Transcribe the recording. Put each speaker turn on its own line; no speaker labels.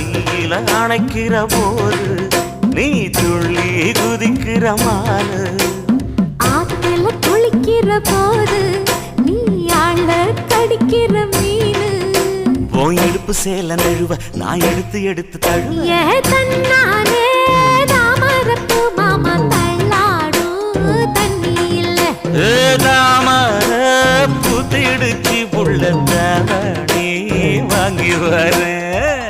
தீயில அணைக்கிற போது நீ துள்ளி குதிக்கிற மானு.
ஆத்துல குளிக்கிற போது நீ ஆள கடிக்கிற மீனு.
போய் எடுப்பு சேல நழுவ நான் எடுத்து எடுத்து தழுவ.
ஏ தன்னானே தாமரப்பு மாமா தள்ளாடும் தண்ணி இல்ல.
தாமர புத்திடுச்சு புள்ள தானே வாங்கி வரேன்.